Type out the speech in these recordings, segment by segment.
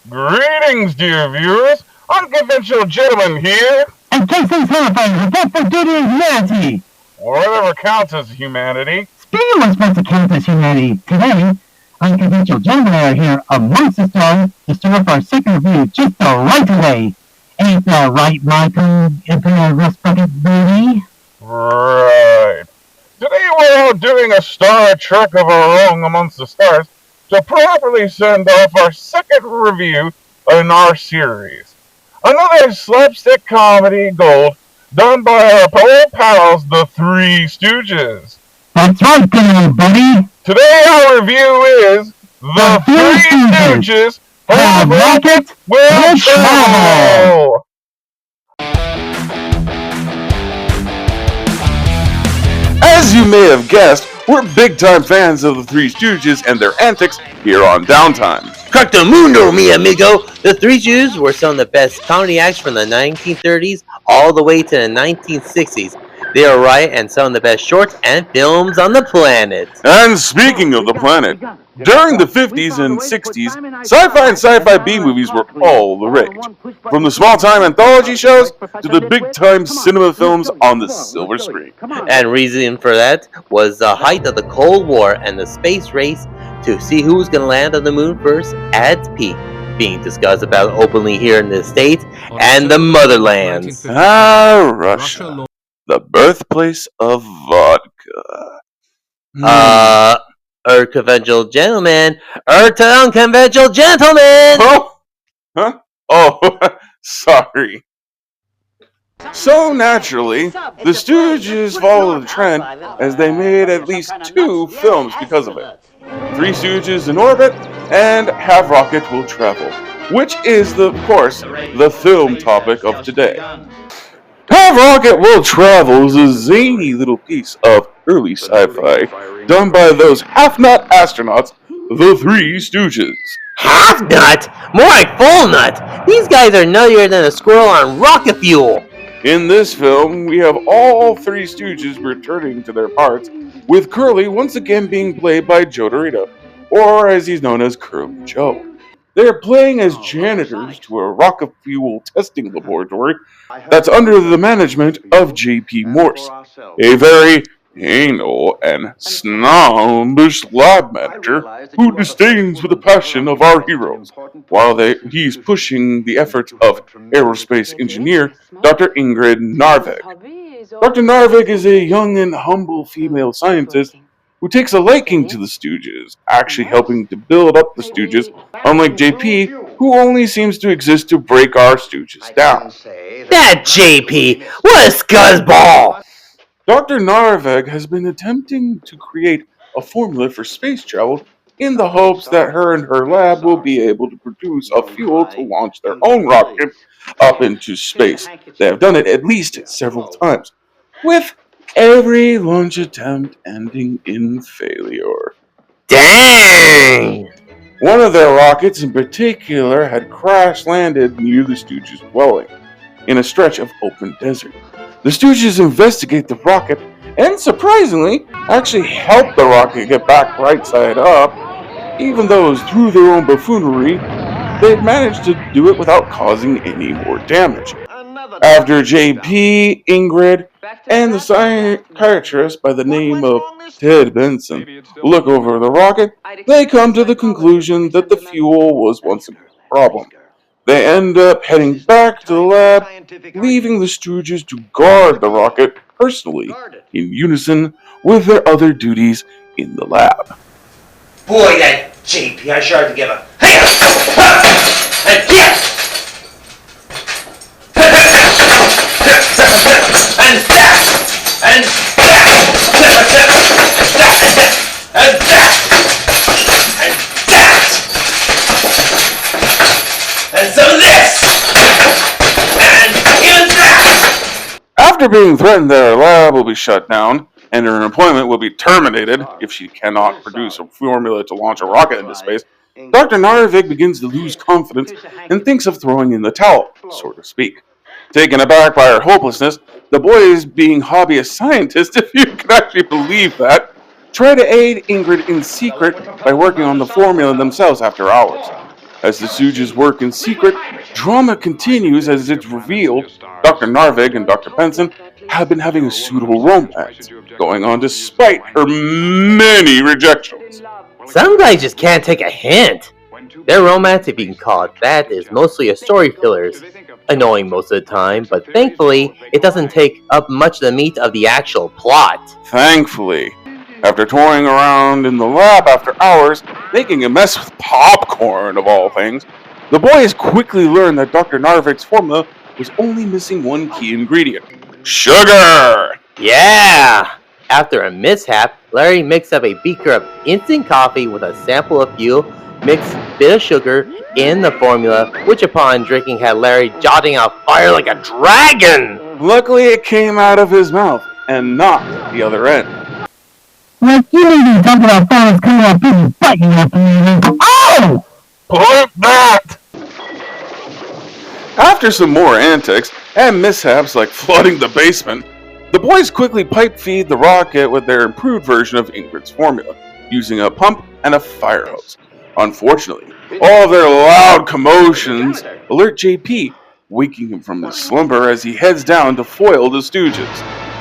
Greetings, dear viewers. Unconventional gentleman here. And Casey's Sci-fi report for duty of humanity. Whatever counts as humanity. Speaking of what's supposed to count as humanity, today, Unconventional gentlemen are here amongst the stars to start off our second review just the right way. Ain't that right, Michael? Infinite Rust Bucket Baby? Right. Today we're out doing a Star Trek of our own amongst the stars to properly send off our second review in our series. Another slapstick comedy gold done by our old pals, the Three Stooges. That's right, good old buddy. Today our review is The Three Stooges Have Rocket Will Travel! As you may have guessed, we're big-time fans of the Three Stooges and their antics here on Downtime. Correcto mundo, mi amigo! The Three Stooges were some of the best comedy acts from the 1930s all the way to the 1960s. They are right and some of the best shorts and films on the planet. And speaking of the planet, during the 50s and 60s, sci-fi and sci-fi B-movies were all the rage. From the small-time anthology shows to the big-time cinema films on the silver screen. And reason for that was the height of the Cold War and the space race to see who was going to land on the moon first at its peak, being discussed about openly here in the States and the motherland. Russia. The birthplace of vodka. Unconventional gentlemen, to unconventional gentlemen! Oh? Huh? Oh, sorry. So naturally, the Stooges followed the trend as they made at least 2 films because of it. Three Stooges in Orbit and Half Rocket Will Travel, which is, of course, the film topic of today. Half Rocket Will Travel is a zany little piece of early sci-fi done by those half-nut astronauts, the Three Stooges. Half nut? More like full nut! These guys are nuttier than a squirrel on rocket fuel! In this film, we have all 3 Stooges returning to their parts, with Curly once again being played by Joe Dorito, or as he's known as Curly Joe. They are playing as janitors to a rocket fuel testing laboratory that's under the management of J.P. Morse, a very anal and snobbish lab manager who disdains with the passion of our heroes, while he's pushing the efforts of aerospace engineer Dr. Ingrid Narvik. Dr. Narvik is a young and humble female scientist who takes a liking to the Stooges, actually helping to build up the Stooges, unlike JP, who only seems to exist to break our Stooges down. That JP! What a scuzzball! Dr. Narvik has been attempting to create a formula for space travel in the hopes that her and her lab will be able to produce a fuel to launch their own rocket up into space. They have done it at least several times, with every launch attempt ending in failure. Dang! One of their rockets in particular had crash-landed near the Stooges' dwelling, in a stretch of open desert. The Stooges investigate the rocket, and surprisingly, actually help the rocket get back right side up, even though it was through their own buffoonery, they had managed to do it without causing any more damage. After JP, Ingrid, and the psychiatrist by the name of Ted Benson look over the rocket, they come to the conclusion that the fuel was once a problem. They end up heading back to the lab, leaving the Stooges to guard the rocket personally, in unison with their other duties in the lab. Boy, that JP, I sure have to give a... After being threatened that her lab will be shut down, and her employment will be terminated if she cannot produce a formula to launch a rocket into space, Dr. Narvik begins to lose confidence and thinks of throwing in the towel, so to speak. Taken aback by her hopelessness, the boys, being hobbyist scientists, if you can actually believe that, try to aid Ingrid in secret by working on the formula themselves after hours. As the Stooges work in secret, drama continues as it's revealed Dr. Narvik and Dr. Benson have been having a pseudo romance going on despite her many rejections. Some guys just can't take a hint. Their romance, if you can call it that, is mostly a story fillers. Annoying most of the time, but thankfully, it doesn't take up much of the meat of the actual plot. Thankfully, after touring around in the lab after hours, making a mess with popcorn of all things, the boys quickly learn that Dr. Narvik's formula was only missing one key ingredient: sugar! Yeah! After a mishap, Larry mixed up a beaker of instant coffee with a sample of fuel, mixed bit of sugar in the formula, which upon drinking had Larry jotting on fire like a dragon! Luckily, it came out of his mouth and not the other end. Like, you need to talk about fellas coming up and biting up and oh! Put that! After some more antics and mishaps like flooding the basement, the boys quickly pipe feed the rocket with their improved version of Ingrid's formula, using a pump and a fire hose. Unfortunately, all of their loud commotions alert JP, waking him from his slumber as he heads down to foil the Stooges.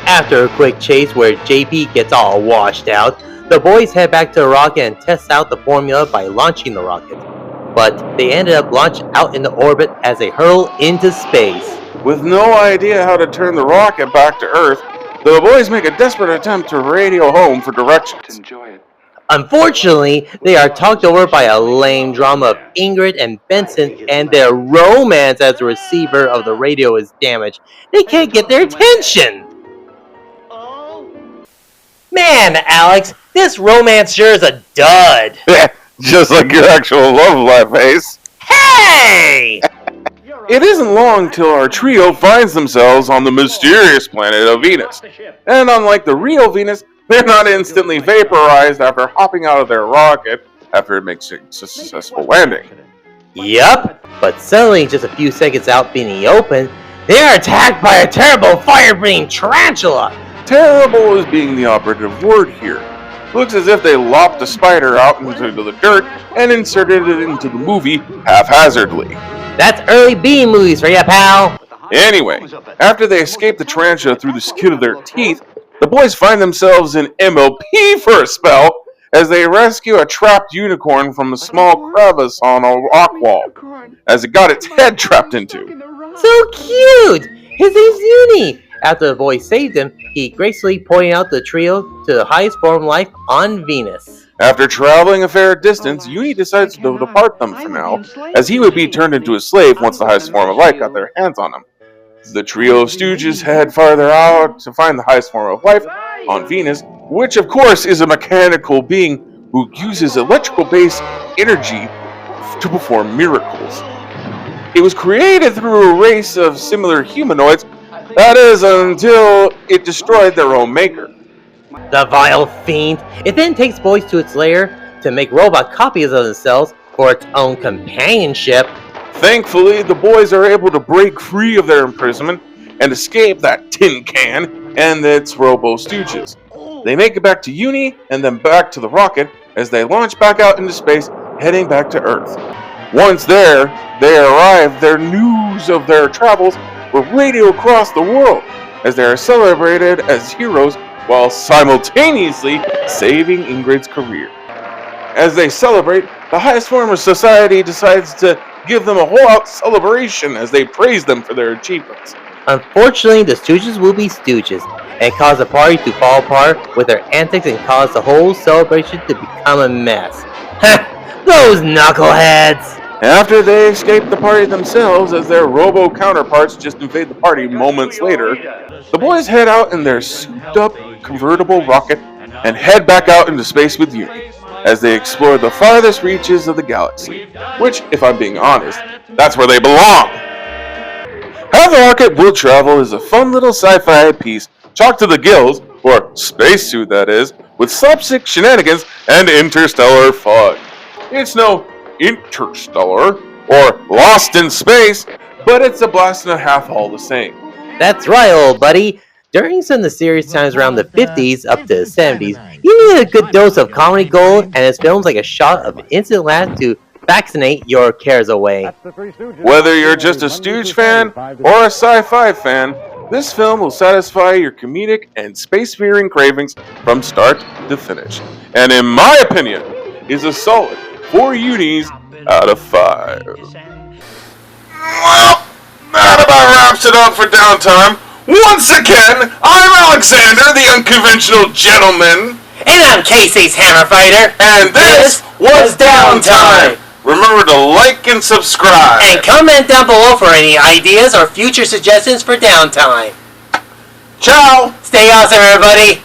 After a quick chase where JP gets all washed out, the boys head back to the rocket and test out the formula by launching the rocket. But they ended up launched out into orbit as they hurl into space. With no idea how to turn the rocket back to Earth, the boys make a desperate attempt to radio home for directions. Unfortunately, they are talked over by a lame drama of Ingrid and Benson, and their romance as the receiver of the radio is damaged. They can't get their attention! Man, Alex, this romance sure is a dud! Just like your actual love life, Ace. Hey! It isn't long till our trio finds themselves on the mysterious planet of Venus. And unlike the real Venus, they're not instantly vaporized after hopping out of their rocket after it makes a successful landing. Yup, but suddenly, just a few seconds out being in the open, they are attacked by a terrible fire-breathing tarantula! Terrible is being the operative word here. Looks as if they lopped a spider out into the dirt and inserted it into the movie haphazardly. That's early B movies for ya, pal! Anyway, after they escape the tarantula through the skin of their teeth, the boys find themselves in MLP for a spell as they rescue a trapped unicorn from a small crevice on a rock wall, as it got its head trapped into. So cute! His name's Uni! After the boy saved him, he gracefully pointed out the trio to the highest form of life on Venus. After traveling a fair distance, Uni decides to depart them for now, as he would be turned into a slave once the highest form of life got their hands on him. The trio of Stooges head farther out to find the highest form of life on Venus, which of course is a mechanical being who uses electrical-based energy to perform miracles. It was created through a race of similar humanoids, that is, until it destroyed their own maker. The vile fiend! It then takes boys to its lair to make robot copies of themselves for its own companionship. Thankfully, the boys are able to break free of their imprisonment and escape that tin can and its robo-stooges. They make it back to Uni and then back to the rocket as they launch back out into space, heading back to Earth. Once there, they arrive, their news of their travels will radio across the world as they are celebrated as heroes while simultaneously saving Ingrid's career. As they celebrate, the highest form of society decides to give them a whole-out celebration as they praise them for their achievements. Unfortunately, the Stooges will be Stooges and cause the party to fall apart with their antics and cause the whole celebration to become a mess. Ha! Those knuckleheads! After they escape the party themselves as their robo counterparts just invade the party moments later, the boys head out in their souped-up convertible rocket and head back out into space with Uni as they explore the farthest reaches of the galaxy, which, if I'm being honest, that's where they belong. How the Rocket Will Travel is a fun little sci-fi piece chock to the gills, or spacesuit that is, with slapstick shenanigans and interstellar fun. It's no Interstellar or Lost in Space, but it's a blast and a half all the same. That's right, old buddy. During some of the series times around the 50s up to the 70s, you needed a good dose of comedy gold, and his films like a shot of instant laugh to vaccinate your cares away. Whether you're just a Stooge fan or a sci-fi fan, this film will satisfy your comedic and spacefaring cravings from start to finish. And in my opinion, is a solid 4 unis out of 5. Well, that about wraps it up for Downtime. Once again, I'm Alexander, the Unconventional Gentleman. And I'm Casey's Hammer Fighter. And this was Downtime. Remember to like and subscribe. And comment down below for any ideas or future suggestions for Downtime. Ciao. Stay awesome, everybody.